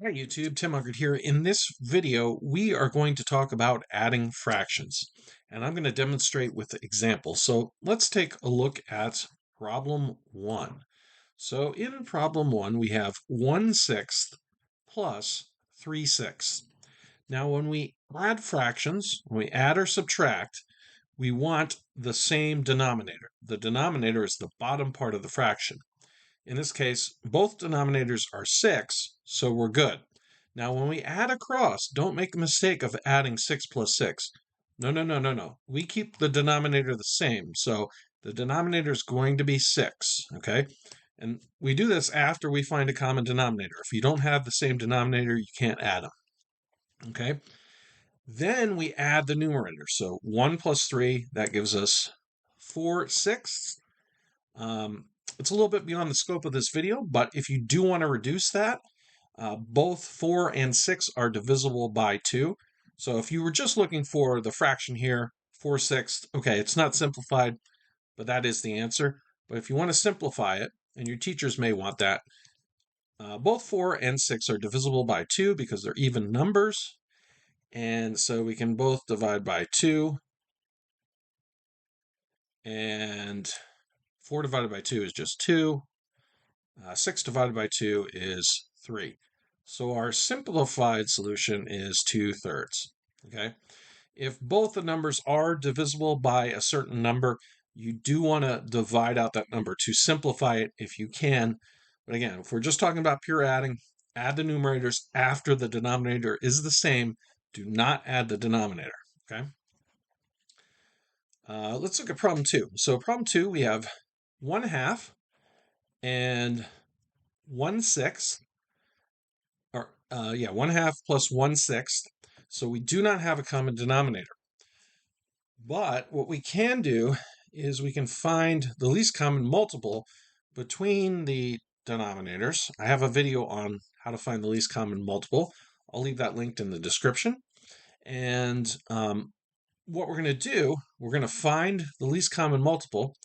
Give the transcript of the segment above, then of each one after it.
Hi YouTube, Tim Unkert here. In this video, we are going to talk about adding fractions, and I'm going to demonstrate with examples. So let's take a look at problem 1. So in problem 1, we have 1/6 plus 3/6. Now when we add fractions, when we add or subtract, we want the same denominator. The denominator is the bottom part of the fraction. In this case, both denominators are 6, so we're good. Now, when we add across, don't make the mistake of adding 6 plus 6. No, no, no, no, no. We keep the denominator the same, so the denominator is going to be 6, okay? And we do this after we find a common denominator. If you don't have the same denominator, you can't add them, okay? Then we add the numerator. So 1 plus 3, that gives us 4/6. It's a little bit beyond the scope of this video, but if you do want to reduce that, both 4 and 6 are divisible by 2. So if you were just looking for the fraction here, 4/6, okay, it's not simplified, but that is the answer. But if you want to simplify it, and your teachers may want that, both 4 and 6 are divisible by 2 because they're even numbers. And so we can both divide by 2. And 4 divided by 2 is just 2. 6 divided by 2 is 3. So our simplified solution is 2/3. Okay. If both the numbers are divisible by a certain number, you do want to divide out that number to simplify it if you can. But again, if we're just talking about pure adding, add the numerators after the denominator is the same. Do not add the denominator. Okay. Let's look at problem 2. So problem 2, we have 1/2 and 1/6. Or 1/2 plus 1/6. So we do not have a common denominator. But what we can do is we can find the least common multiple between the denominators. I have a video on how to find the least common multiple. I'll leave that linked in the description. And what we're going to do, we're going to find the least common multiple,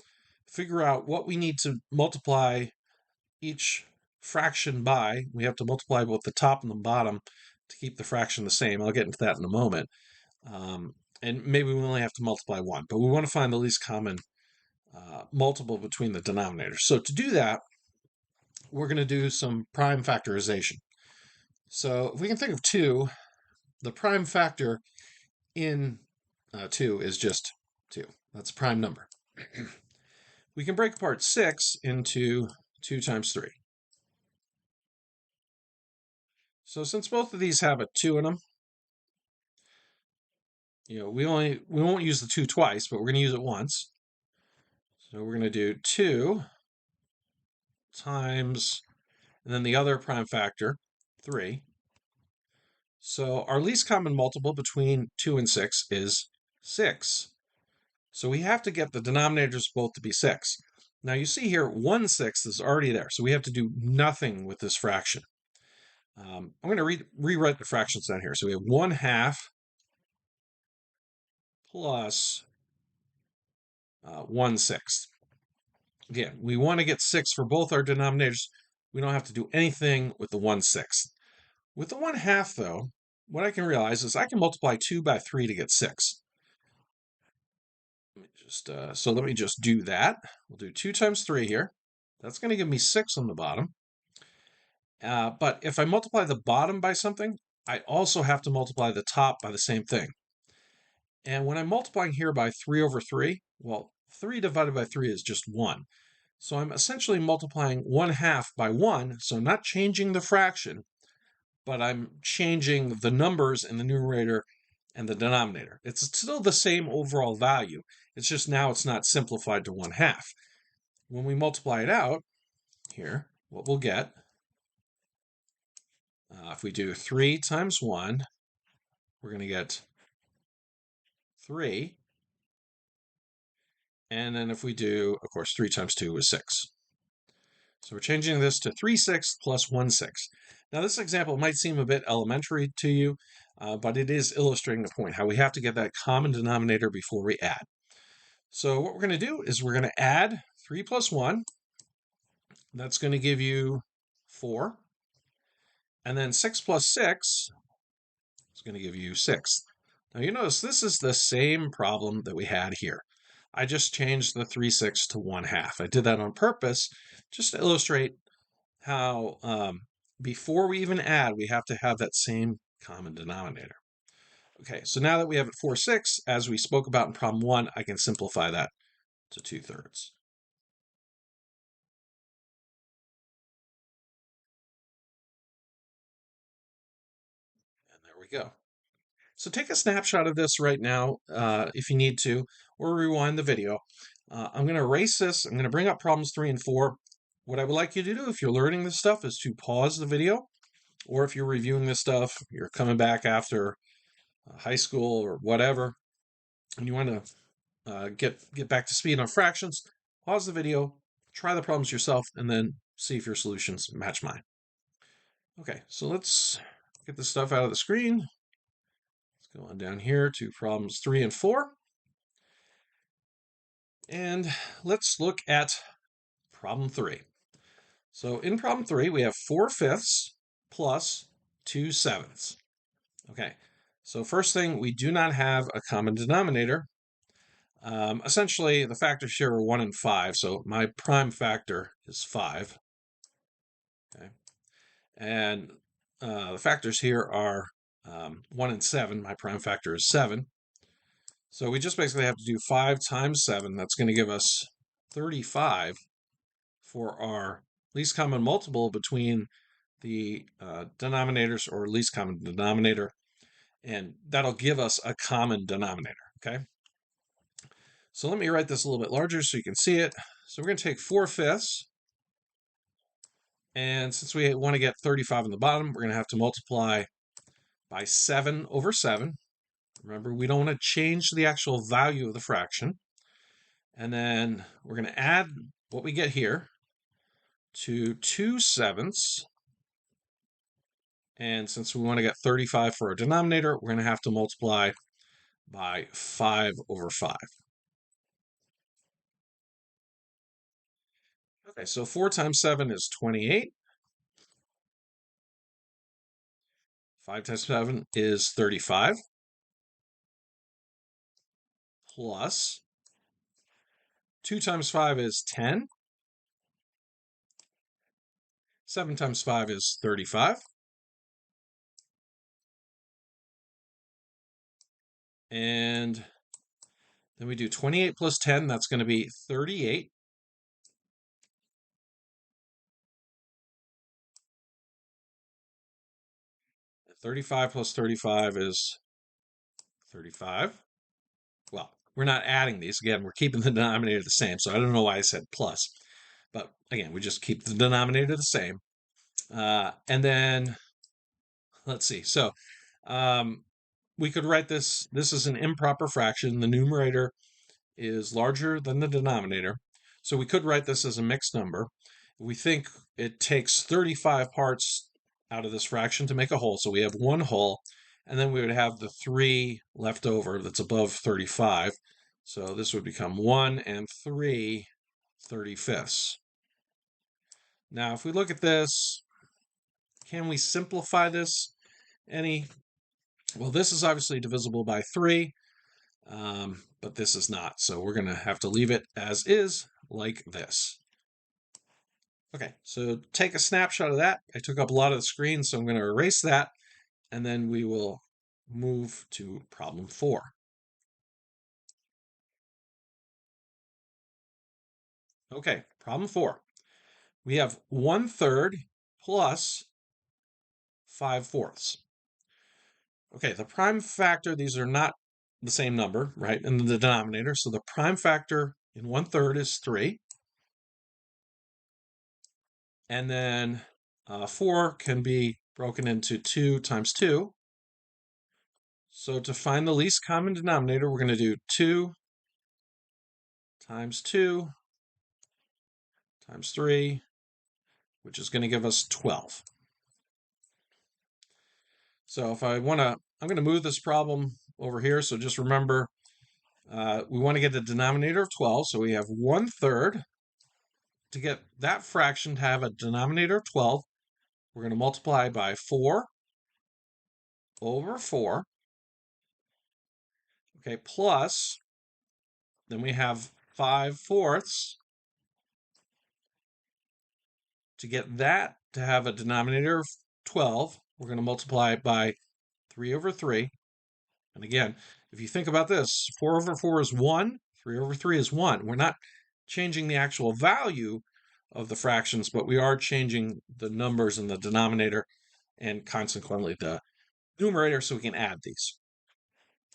figure out what we need to multiply each fraction by. We have to multiply both the top and the bottom to keep the fraction the same. I'll get into that in a moment. And maybe we only have to multiply one, but we want to find the least common multiple between the denominators. So to do that, we're going to do some prime factorization. So if we can think of 2, the prime factor in 2 is just 2. That's a prime number. We can break apart 6 into 2 times 3. So since both of these have a 2 in them, we won't use the 2 twice, but we're going to use it once. So we're going to do 2 times, and then the other prime factor, 3. So our least common multiple between 2 and 6 is 6. So we have to get the denominators both to be 6. Now you see here 1/6 is already there, so we have to do nothing with this fraction. I'm going to rewrite the fractions down here. So we have 1/2 plus 1/6. Again, we want to get 6 for both our denominators. We don't have to do anything with the 1/6. With the 1/2, though, what I can realize is I can multiply 2 by 3 to get 6. Let me just do that. We'll do 2 times 3 here. That's going to give me 6 on the bottom. But if I multiply the bottom by something, I also have to multiply the top by the same thing. And when I'm multiplying here by 3/3, well, 3 divided by 3 is just 1. So I'm essentially multiplying 1/2 by 1, so I'm not changing the fraction, but I'm changing the numbers in the numerator and the denominator. It's still the same overall value. It's just now it's not simplified to 1/2. When we multiply it out here, what we'll get, if we do 3 times 1, we're going to get 3. And then if we do, of course, 3 times 2 is 6. So we're changing this to 3/6 plus 1/6. Now this example might seem a bit elementary to you, but it is illustrating the point, how we have to get that common denominator before we add. So what we're going to do is we're going to add 3 plus 1. That's going to give you 4. And then 6 plus 6 is going to give you 6. Now you notice this is the same problem that we had here. I just changed the 3/6 to 1/2. I did that on purpose just to illustrate how before we even add, we have to have that same common denominator. Okay, so now that we have it 4/6, as we spoke about in problem 1, I can simplify that to 2/3. And there we go. So take a snapshot of this right now if you need to, or rewind the video. I'm going to erase this. I'm going to bring up problems 3 and 4. What I would like you to do if you're learning this stuff is to pause the video, or if you're reviewing this stuff, you're coming back after high school or whatever, and you want to get back to speed on fractions, pause the video, try the problems yourself, and then see if your solutions match mine. Okay, so let's get this stuff out of the screen. Let's go on down here to problems 3 and 4. And let's look at problem 3. So in problem 3, we have 4/5 plus 2/7. Okay, so first thing, we do not have a common denominator. Essentially, the factors here are 1 and 5, so my prime factor is 5. Okay, and the factors here are 1 and 7. My prime factor is 7. So we just basically have to do 5 times 7. That's going to give us 35 for our least common multiple between the denominators, or least common denominator, and that'll give us a common denominator, okay? So let me write this a little bit larger so you can see it. So we're going to take 4/5, and since we want to get 35 on the bottom, we're going to have to multiply by 7 over 7. Remember, we don't want to change the actual value of the fraction. And then we're going to add what we get here to 2/7. And since we want to get 35 for our denominator, we're going to have to multiply by 5 over 5. Okay, so 4 times 7 is 28. 5 times 7 is 35. Plus 2 times 5 is 10. 7 times 5 is 35. And then we do 28 plus 10, that's going to be 38. And 35 plus 35 is 35. Well, we're not adding these. Again, we're keeping the denominator the same, so I don't know why I said plus. But again, we just keep the denominator the same. And then, let's see. So we could write this is an improper fraction. The numerator is larger than the denominator. So we could write this as a mixed number. We think it takes 35 parts out of this fraction to make a whole. So we have one whole, and then we would have the 3 left over that's above 35. So this would become 1 and 3 35ths. Now, if we look at this, can we simplify this any? Well, this is obviously divisible by 3, but this is not. So we're going to have to leave it as is, like this. Okay, so take a snapshot of that. I took up a lot of the screen, so I'm going to erase that, and then we will move to problem 4. Okay, problem 4. We have 1/3 plus 5/4. Okay, the prime factor, these are not the same number, right, in the denominator. So the prime factor in 1/3 is 3. And then 4 can be broken into 2 times 2. So to find the least common denominator, we're going to do 2 times 2 times 3, which is going to give us 12. So if I want to, I'm going to move this problem over here. So just remember, we want to get the denominator of 12. So we have 1/3. To get that fraction to have a denominator of 12, We're going to multiply by 4 over 4. Okay, plus, then we have 5/4. To get that to have a denominator of 12, we're going to multiply by 3 over 3. And again, if you think about this, 4 over 4 is 1, 3 over 3 is 1. We're not changing the actual value of the fractions, but we are changing the numbers in the denominator and consequently the numerator, so we can add these.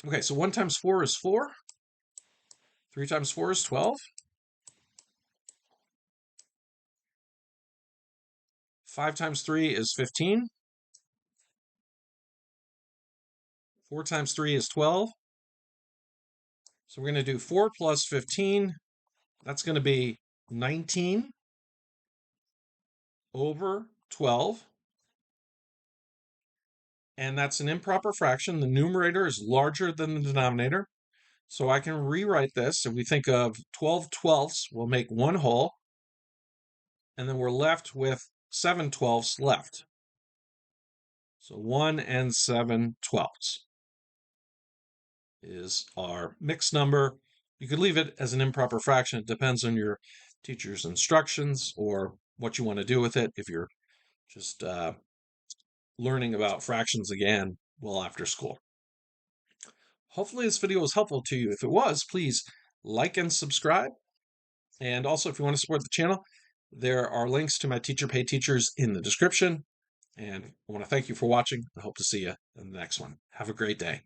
Okay, so 1 times 4 is 4. 3 times 4 is 12. 5 times 3 is 15. 4 times 3 is 12. So we're going to do 4 plus 15. That's going to be 19 over 12. And that's an improper fraction. The numerator is larger than the denominator. So I can rewrite this. If we think of 12/12, we'll make one whole. And then we're left with 7/12 left. So 1 and 7/12 is our mixed number. You could leave it as an improper fraction. It depends on your teacher's instructions or what you want to do with it. If you're just learning about fractions again well after school. Hopefully this video was helpful to you. If it was, please like and subscribe. And also, if you want to support the channel, there are links to my teacher pay teachers in the description. And I want to thank you for watching. I hope to see you in the next one. Have a great day.